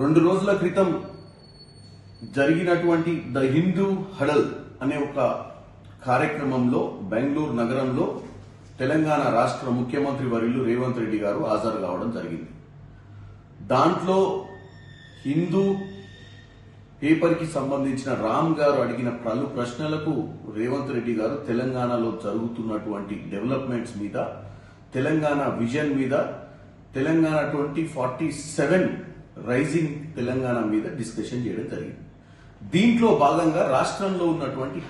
2 రోజుల క్రితం జరిగినటువంటి ద హిందూ హడల్ అనే ఒక కార్యక్రమంలో బెంగళూరు నగరంలో తెలంగాణ రాష్ట్ర ముఖ్యమంత్రి వర్యులు రేవంత్ రెడ్డి గారు హాజరు కావడం జరిగింది. దాంట్లో హిందూ పేపర్ కి సంబంధించిన రామ్ గారు అడిగిన పలు ప్రశ్నలకు రేవంత్ రెడ్డి గారు తెలంగాణలో జరుగుతున్నటువంటి డెవలప్మెంట్స్ మీద, తెలంగాణ విజన్ మీద, తెలంగాణ 2047 రైజింగ్ తెలంగాణ మీద డిస్కషన్ చేయడం జరిగింది. దీంట్లో భాగంగా రాష్ట్రంలో ఉన్నటువంటి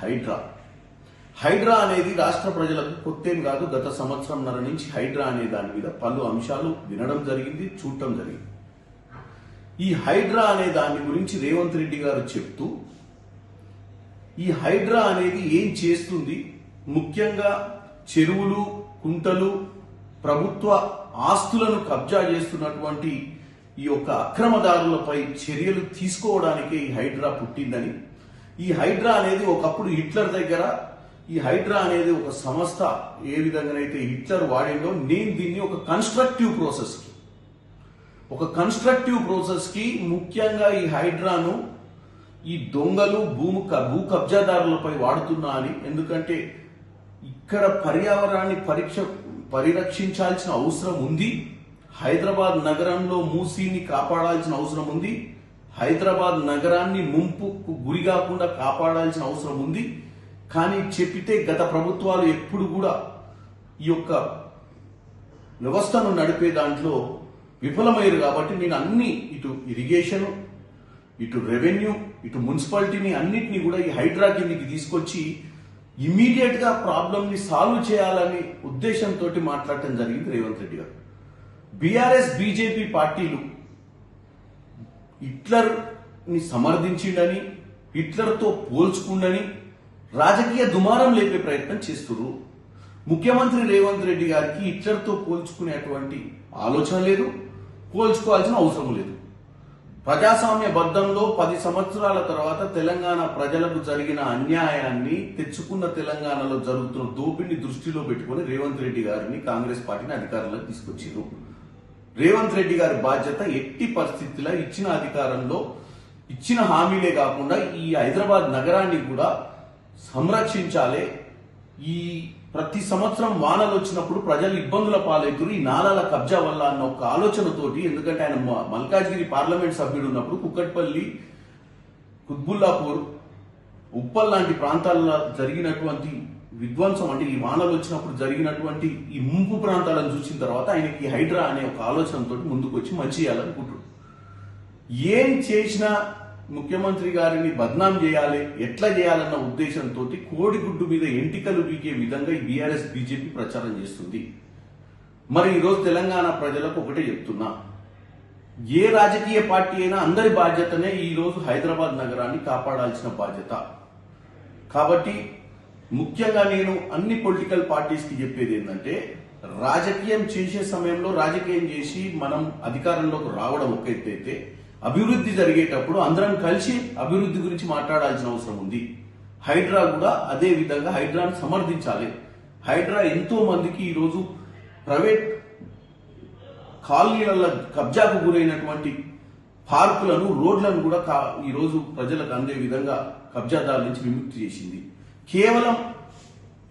హైడ్రా అనేది రాష్ట్ర ప్రజలకు కొత్తేం కాదు. గత సంవత్సరంన్నర నుంచి హైడ్రా అనే దాని మీద పలు అంశాలు వినడం జరిగింది, చూడటం జరిగింది. ఈ హైడ్రా అనే దాని గురించి రేవంత్ రెడ్డి గారు చెప్తూ, ఈ హైడ్రా అనేది ఏం చేస్తుంది, ముఖ్యంగా చెరువులు, కుంటలు, ప్రభుత్వ ఆస్తులను కబ్జా చేస్తున్నటువంటి ఈ యొక్క అక్రమదారులపై చర్యలు తీసుకోవడానికే ఈ హైడ్రా పుట్టిందని, ఈ హైడ్రా అనేది ఒకప్పుడు హిట్లర్ దగ్గర, ఈ హైడ్రా అనేది ఒక సంస్థ ఏ విధంగానైతే హిట్లర్ వాడిందో, నేను దీన్ని ఒక కన్స్ట్రక్టివ్ ప్రాసెస్ కి ముఖ్యంగా ఈ హైడ్రాను ఈ దొంగలు భూ కబ్జాదారులపై వాడుతున్నా అని. ఎందుకంటే ఇక్కడ పర్యావరణాన్ని పరిరక్షించాల్సిన అవసరం ఉంది. హైదరాబాద్ నగరంలో మూసీని కాపాడాల్సిన అవసరం ఉంది. హైదరాబాద్ నగరాన్ని ముంపుకు గురి కాకుండా కాపాడాల్సిన అవసరం ఉంది. కానీ చెప్పితే గత ప్రభుత్వాలు ఎప్పుడు కూడా ఈ యొక్క వ్యవస్థను నడిపే దాంట్లో విఫలమయ్యారు. కాబట్టి నేను అన్ని, ఇటు ఇరిగేషన్, ఇటు రెవెన్యూ, ఇటు మున్సిపాలిటీని అన్నిటినీ కూడా ఈ హైడ్రా కిందికి తీసుకొచ్చి ఇమ్మీడియట్ గా ప్రాబ్లం ని సాల్వ్ చేయాలనే ఉద్దేశంతో మాట్లాడటం జరిగింది రేవంత్ రెడ్డి గారు. బీఆర్ఎస్ బీజేపీ పార్టీలు హిట్లర్ ని సమర్థించిండని, హిట్లర్ తో పోల్చుకుండని రాజకీయ దుమారం లేపే ప్రయత్నం చేస్తున్నారు. ముఖ్యమంత్రి రేవంత్ రెడ్డి గారికి హిట్లర్ తో పోల్చుకునేటువంటి ఆలోచన లేదు, పోల్చుకోవాల్సిన అవసరం లేదు. ప్రజాస్వామ్య బద్దంలో 10 సంవత్సరాల తర్వాత తెలంగాణ ప్రజలకు జరిగిన అన్యాయాన్ని, తెచ్చుకున్న తెలంగాణలో జరుగుతున్న దోపిడిని దృష్టిలో పెట్టుకుని రేవంత్ రెడ్డి గారిని, కాంగ్రెస్ పార్టీని అధికారంలోకి తీసుకొచ్చారు. రేవంత్ రెడ్డి గారి బాధ్యత ఎట్టి పరిస్థితుల్లో ఇచ్చిన అధికారంలో ఇచ్చిన హామీలే కాకుండా ఈ హైదరాబాద్ నగరాన్ని కూడా సంరక్షించాలి. ఈ ప్రతి సంవత్సరం వానలు వచ్చినప్పుడు ప్రజలు ఇబ్బందుల పాలవుతారు ఈ నాలాల కబ్జా వల్ల అన్న ఒక ఆలోచనతోటి. ఎందుకంటే ఆయన మల్కాజ్గిరి పార్లమెంట్ సభ్యుడు ఉన్నప్పుడు కుక్కట్పల్లి, కుత్బుల్లాపూర్, ఉప్పల్ లాంటి ప్రాంతాల్లో జరిగినటువంటి విధ్వంసం, అంటే ఈ వానలు వచ్చినప్పుడు జరిగినటువంటి ఈ ముంపు ప్రాంతాలను చూసిన తర్వాత ఆయనకి హైడ్రా అనే ఒక ఆలోచనతో ముందుకు వచ్చి మంచి చేయాలనుకుంటున్నాడు. ఏం చేసినా ముఖ్యమంత్రి గారిని బద్నాం చేయాలి, ఎట్లా చేయాలన్న ఉద్దేశంతో కోడిగుడ్డు మీద ఎంటికలు బీకే విధంగా ఈ బీఆర్ఎస్ బీజేపీ ప్రచారం చేస్తుంది. మరి ఈరోజు తెలంగాణ ప్రజలకు ఒకటే చెప్తున్నా, ఏ రాజకీయ పార్టీ అయినా అందరి బాధ్యతనే ఈరోజు హైదరాబాద్ నగరాన్ని కాపాడాల్సిన బాధ్యత. కాబట్టి ముఖ్యంగా నేను అన్ని పొలిటికల్ పార్టీస్ కి చెప్పేది ఏంటంటే, రాజకీయం చేసే సమయంలో రాజకీయం చేసి మనం అధికారంలోకి రావడం ఒక ఎత్తైతే, అభివృద్ధి జరిగేటప్పుడు అందరం కలిసి అభివృద్ధి గురించి మాట్లాడాల్సిన అవసరం ఉంది. హైడ్రా కూడా అదే విధంగా హైడ్రాను సమర్థించాలి. హైడ్రా ఎంతో మందికి ఈరోజు ప్రైవేట్ కాలనీల కబ్జాకు గురైనటువంటి పార్కులను, రోడ్లను కూడా ఈరోజు ప్రజలకు అందే విధంగా కబ్జాదారుల నుంచి విముక్తి చేసింది. కేవలం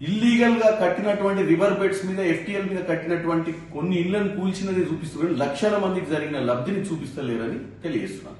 ఇల్లీగల్ గా కట్టినటువంటి రివర్ బెడ్స్ మీద, ఎఫ్టీఎల్ మీద కట్టినటువంటి కొన్ని ఇళ్లను కూల్చినది చూపిస్తున్నారు. లక్షల మందికి జరిగిన లబ్ధిని చూపిస్తలేరని తెలియజేస్తున్నారు.